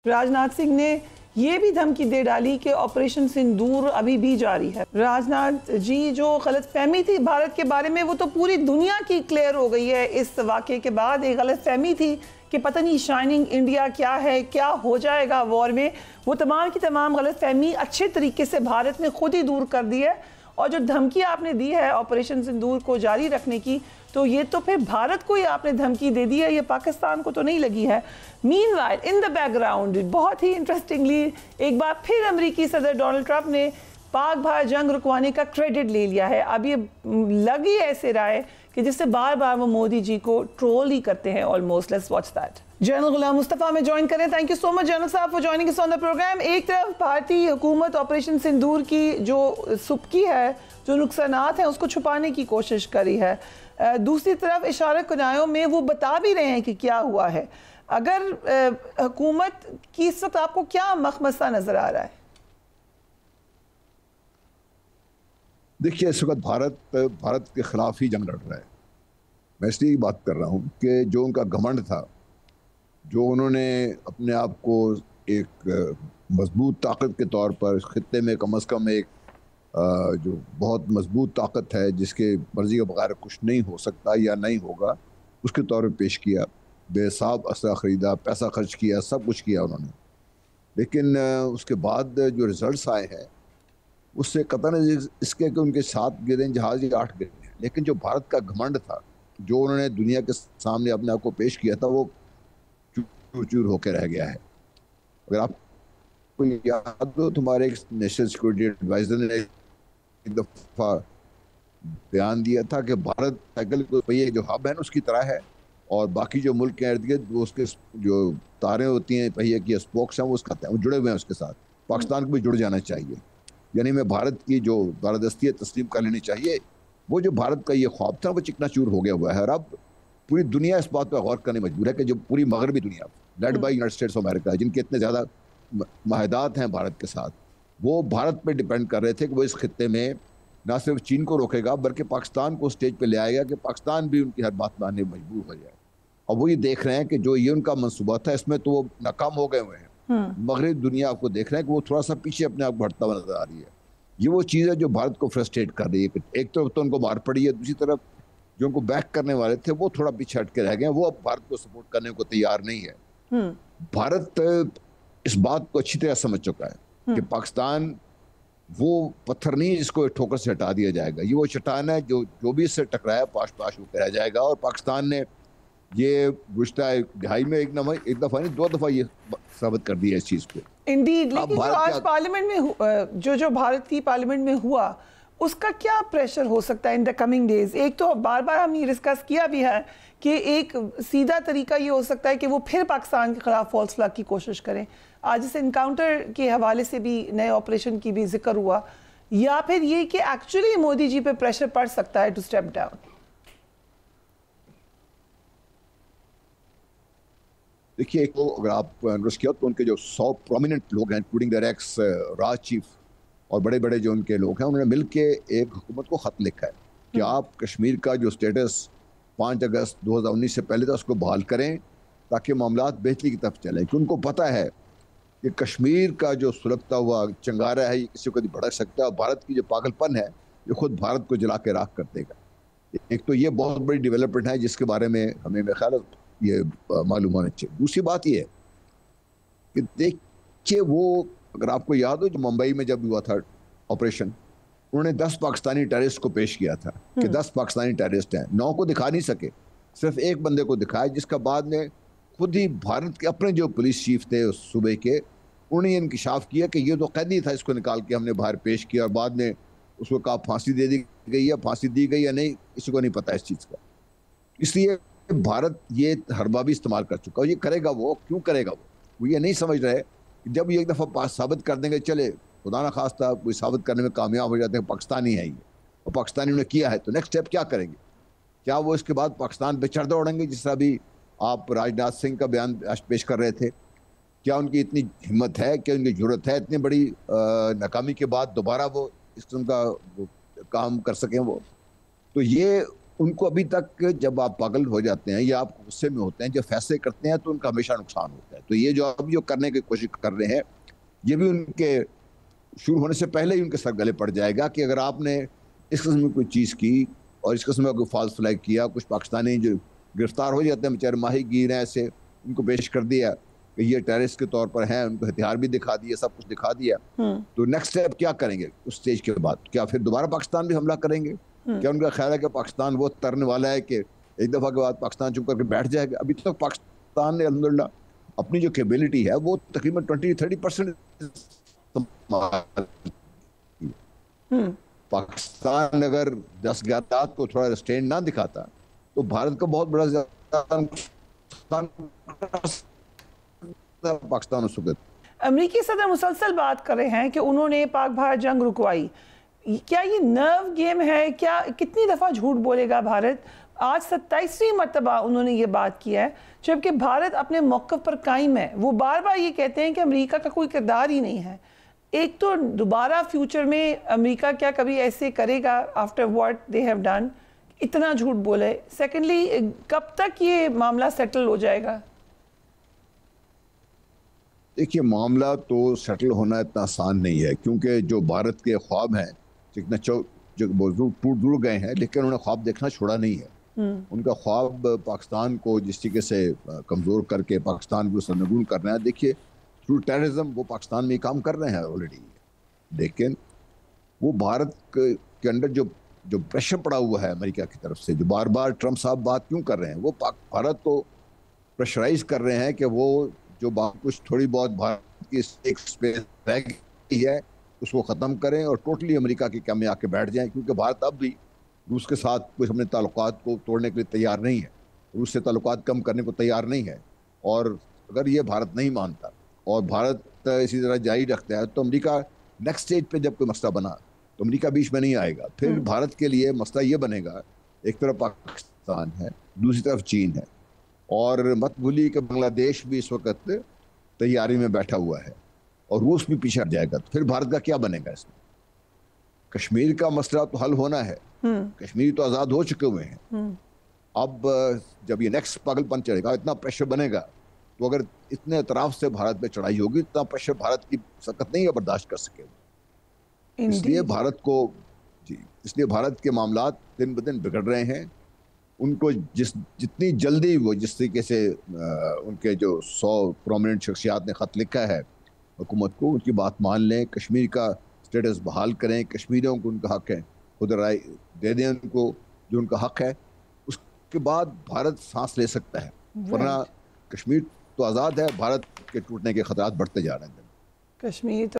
राजनाथ सिंह ने ये भी धमकी दे डाली कि ऑपरेशन सिंदूर अभी भी जारी है। राजनाथ जी, जो गलतफहमी थी भारत के बारे में वो तो पूरी दुनिया की क्लियर हो गई है इस वाक़े के बाद। एक गलतफहमी थी कि पता नहीं शाइनिंग इंडिया क्या है, क्या हो जाएगा वॉर में, वो तमाम की तमाम गलतफहमी अच्छे तरीके से भारत ने खुद ही दूर कर दी है। और जो धमकी आपने दी है ऑपरेशन सिंदूर को जारी रखने की, तो ये तो फिर भारत को ही आपने धमकी दे दी है, ये पाकिस्तान को तो नहीं लगी है। मीनवाइल इन द बैकग्राउंड बहुत ही इंटरेस्टिंगली एक बार फिर अमेरिकी सदर डोनाल्ड ट्रंप ने पाक भारत जंग रुकवाने का क्रेडिट ले लिया है। अब ये लग ही ऐसे रहा है कि जिससे बार बार वो मोदी जी को ट्रोल ही करते हैं almost. Let's watch that. General Ghulam Mustafa में ज्वाइन करें। Thank you so much general साहब for joining us on the program. एक तरफ भारतीय हुकूमत ऑपरेशन सिंदूर की जो सुबकी है, जो नुकसानात हैं उसको छुपाने की कोशिश करी है, दूसरी तरफ इशारा कुनायों में वो बता भी रहे हैं कि क्या हुआ है। अगर हुकूमत की इस वक्त आपको क्या मखमसा नजर आ रहा है? देखिए, इस वक्त भारत के खिलाफ ही जंग लड़ रहा है। मैं इसलिए बात कर रहा हूँ कि जो उनका घमंड था, जो उन्होंने अपने आप को एक मजबूत ताकत के तौर पर इस खित्ते में कम अज़ कम एक जो बहुत मजबूत ताकत है जिसके मर्जी के बगैर कुछ नहीं हो सकता या नहीं होगा, उसके तौर पर पेश किया। बेहिसाब असला ख़रीदा, पैसा खर्च किया, सब कुछ किया उन्होंने। लेकिन उसके बाद जो रिजल्ट्स आए हैं उससे कतई नहीं इसके कि उनके 7 गिरे जहाज या 8 गिरे हैं, लेकिन जो भारत का घमंड था, जो उन्होंने दुनिया के सामने अपने आप को पेश किया था, वो चूर चूर होकर रह गया है। अगर आपको याद हो, तुम्हारे एक नेशनल सिक्योरिटी एडवाइजर ने एक दफा बयान दिया था कि भारत साइकिल को पहिए जो हब है ना उसकी तरह है, और बाकी जो मुल्क के इर्द गिर्द वो उसके जो तारें होती हैं पहिए की, स्पोक्स हैं, वो उसका वो जुड़े हुए हैं उसके साथ। पाकिस्तान को भी जुड़ जाना चाहिए, यानी मैं भारत की जो बारदस्ती है तस्लीम कर लेनी चाहिए। वो जो भारत का ये ख्वाब था वो चिकनाचूर हो गया हुआ है। और अब पूरी दुनिया इस बात पर गौर करने मजबूर है कि जो पूरी मगरबी दुनिया led by United states of America, जिनके इतने ज़्यादा माहदात हैं भारत के साथ, वो भारत पर डिपेंड कर रहे थे कि वो इस खित्ते में ना सिर्फ चीन को रोकेगा बल्कि पाकिस्तान को स्टेज पर ले आएगा कि पाकिस्तान भी उनकी हर बात मानने में मजबूर हो जाए। और वो ये देख रहे हैं कि जो ये उनका मनसूबा था इसमें तो वो नाकाम हो गए हुए हैं। मगरबी दुनिया आपको देख रहे हैं कि वो थोड़ा सा पीछे अपने आप बढ़ता हुआ नजर आ रही है। ये वो चीज़ है जो भारत को फ्रस्ट्रेट कर रही है कि एक तरफ तो उनको मार पड़ी है, दूसरी तरफ जो उनको बैक करने वाले थे वो थोड़ा पीछे हट के रह गए। वो अब भारत को सपोर्ट करने को तैयार नहीं है। भारत इस बात को अच्छी तरह समझ चुका है कि पाकिस्तान वो पत्थर नहीं जिसको ठोकर से हटा दिया जाएगा। ये वो चट्टान है जो भी इससे टकराया पाश पाश होकर रह जाएगा। और पाकिस्तान ने ये गुज़श्ता दिहाई में एक दफ़ा नहीं 2 दफ़ा ये साबित कर दिया इस चीज़ को। इंडीड, लेकिन जो आज पार्लियामेंट में जो भारत की पार्लियामेंट में हुआ उसका क्या प्रेशर हो सकता है इन द कमिंग डेज? एक तो बार बार हमने डिस्कस किया भी है कि एक सीधा तरीका ये हो सकता है कि वो फिर पाकिस्तान के खिलाफ फॉल्स फ्लैग की कोशिश करें। आज इस इनकाउंटर के हवाले से भी नए ऑपरेशन की भी जिक्र हुआ, या फिर ये कि एक्चुअली मोदी जी पे प्रेशर पड़ सकता है टू स्टेप डाउन। देखिए, एक तो अगर आप नोटिस किया तो उनके जो 100 प्रोमिनेंट लोग हैं, including there x Raj chief और बड़े बड़े जो उनके लोग हैं, उन्होंने मिलके एक हुकूमत को ख़त लिखा है कि आप कश्मीर का जो स्टेटस 5 अगस्त 2019 से पहले था उसको बहाल करें ताकि मामलात बेहतरी की तरफ चले। कि उनको पता है कि कश्मीर का जो सुलगता हुआ चंगारा है ये किसी को भड़क सकता है, और भारत की जो पागलपन है ये खुद भारत को जला के राख कर देगा। एक तो ये बहुत बड़ी डेवलपमेंट है जिसके बारे में हमें मेरे ख्याल ये मालूम होना चाहिए। दूसरी बात ये है कि देखिए, वो अगर आपको याद हो जो मुंबई में जब हुआ था ऑपरेशन, उन्होंने 10 पाकिस्तानी टेररिस्ट को पेश किया था कि 10 पाकिस्तानी टेररिस्ट हैं। 9 को दिखा नहीं सके, सिर्फ एक बंदे को दिखाया, जिसका बाद में खुद ही भारत के अपने जो पुलिस चीफ थे उस सूबे के, उन्होंने इंकशाफ किया कि ये तो कैदी था, इसको निकाल के हमने बाहर पेश किया और बाद में उसको कहा फांसी दे दी गई है, फांसी दी गई या नहीं किसी को नहीं पता इस चीज़ का। इसलिए भारत ये हरबा भी इस्तेमाल कर चुका है। ये करेगा वो क्यों करेगा? वो ये नहीं समझ रहे कि जब ये एक दफ़ा साबित कर देंगे, चले खुदा ना खास्ता कोई साबित करने में कामयाब हो जाते हैं पाकिस्तानी है ये, और पाकिस्तानी ने किया है, तो नेक्स्ट स्टेप क्या करेंगे? क्या वो इसके बाद पाकिस्तान पे चढ़ दौड़ेंगे जिस तरह भी आप राजनाथ सिंह का बयान पेश कर रहे थे? क्या उनकी इतनी हिम्मत है, क्या उनकी जरूरत है इतनी बड़ी नाकामी के बाद दोबारा वो इस किस्म का काम कर सकें वो? तो ये उनको अभी तक जब आप पागल हो जाते हैं या आप गुस्से में होते हैं, जब फैसले करते हैं तो उनका हमेशा नुकसान होता है। तो ये जो अभी जो करने की कोशिश कर रहे हैं, ये भी उनके शुरू होने से पहले ही उनके सर गले पड़ जाएगा कि अगर आपने इस किस्म की कोई चीज़ की और इस किस्म का कोई फॉल्स फ्लैग किया, कुछ पाकिस्तानी जो गिरफ्तार हो जाते हैं बेचारे माही गिर हैं, ऐसे उनको पेश कर दिया कि ये टेररिस्ट के तौर पर हैं, उनको हथियार भी दिखा दिए, सब कुछ दिखा दिया, तो नेक्स्ट स्टेप क्या करेंगे उस स्टेज के बाद? क्या फिर दोबारा पाकिस्तान भी हमला करेंगे? क्या उनका ख्याल है कि पाकिस्तान वो तरने वाला है कि एक दफ़ा के बाद पाकिस्तान चुप करके बैठ जाएगा? अभी तक पाकिस्तान ने अल्हम्दुलिल्लाह अपनी जो कैपेबिलिटी है वो तकरीबन 20-30% पाकिस्तान अगर 10-11 को थोड़ा रिस्ट्रेन ना दिखाता तो भारत का बहुत बड़ा नुकसान पाकिस्तान उस वक्त। अमेरिकी सदर मुसलसल बात कर रहे हैं कि उन्होंने पाक भारत जंग रुकवाई। क्या ये नर्व गेम है? क्या कितनी दफ़ा झूठ बोलेगा भारत? आज 27वीं मरतबा उन्होंने ये बात किया है, जबकि भारत अपने मौक़िफ़ पर कायम है। वो बार बार ये कहते हैं कि अमेरिका का कोई किरदार ही नहीं है। एक तो दोबारा फ्यूचर में अमेरिका क्या कभी ऐसे करेगा after what they have done? इतना झूठ बोले। सेकेंडली, कब तक ये मामला सेटल हो जाएगा? देखिए, मामला तो सेटल होना इतना आसान नहीं है, क्योंकि जो भारत के ख्वाब हैं जो टूट गए हैं, लेकिन उन्होंने ख्वाब देखना छोड़ा नहीं है। उनका ख्वाब पाकिस्तान को जिस तरीके से कमज़ोर करके पाकिस्तान को सरनगून करना है। देखिए, थ्रू टेररिज्म वो पाकिस्तान में काम कर रहे हैं ऑलरेडी, लेकिन वो भारत के अंदर जो प्रेशर पड़ा हुआ है अमेरिका की तरफ से, जो बार बार ट्रंप साहब बात क्यों कर रहे हैं, वो भारत को प्रेशराइज कर रहे हैं कि वो जो कुछ थोड़ी बहुत भारत की एक स्पेस रह गई है उसको ख़त्म करें और टोटली अमेरिका के काम में आके बैठ जाएं, क्योंकि भारत अब भी रूस के साथ कुछ अपने ताल्लुकात को तोड़ने के लिए तैयार नहीं है, रूस से ताल्लुकात कम करने को तैयार नहीं है। और अगर ये भारत नहीं मानता और भारत इसी तरह जारी रखता है तो अमेरिका नेक्स्ट स्टेज पे जब कोई मसला बना तो अमेरिका बीच में नहीं आएगा। फिर भारत के लिए मसला ये बनेगा, एक तरफ पाकिस्तान है, दूसरी तरफ चीन है, और मत भूलिए कि बांग्लादेश भी इस वक्त तैयारी में बैठा हुआ है और रूस भी पीछे हट जाएगा। तो फिर भारत का क्या बनेगा इसमें? कश्मीर का मसला तो हल होना है, कश्मीर तो आज़ाद हो चुके हुए हैं। अब जब ये नेक्स्ट पागलपन चलेगा, इतना प्रेशर बनेगा, तो अगर इतने अतराफ से भारत पे चढ़ाई होगी, इतना प्रेशर भारत की सकत नहीं है बर्दाश्त कर सके। इसलिए भारत के मामलात दिन ब दिन बिगड़ रहे हैं। उनको जितनी जल्दी वो जिस तरीके से उनके जो 100 प्रोमिनेंट शख्सियात ने ख़त लिखा है हुकूमत को, उनकी बात मान लें, कश्मीर का स्टेटस बहाल करें, कश्मीरियों को उनका हक है, खुद राय दे दें उनको जो उनका हक है, उसके बाद भारत सांस ले सकता है। वरना कश्मीर तो आज़ाद है, भारत के टूटने के खतरात बढ़ते जा रहे हैं। कश्मीर तो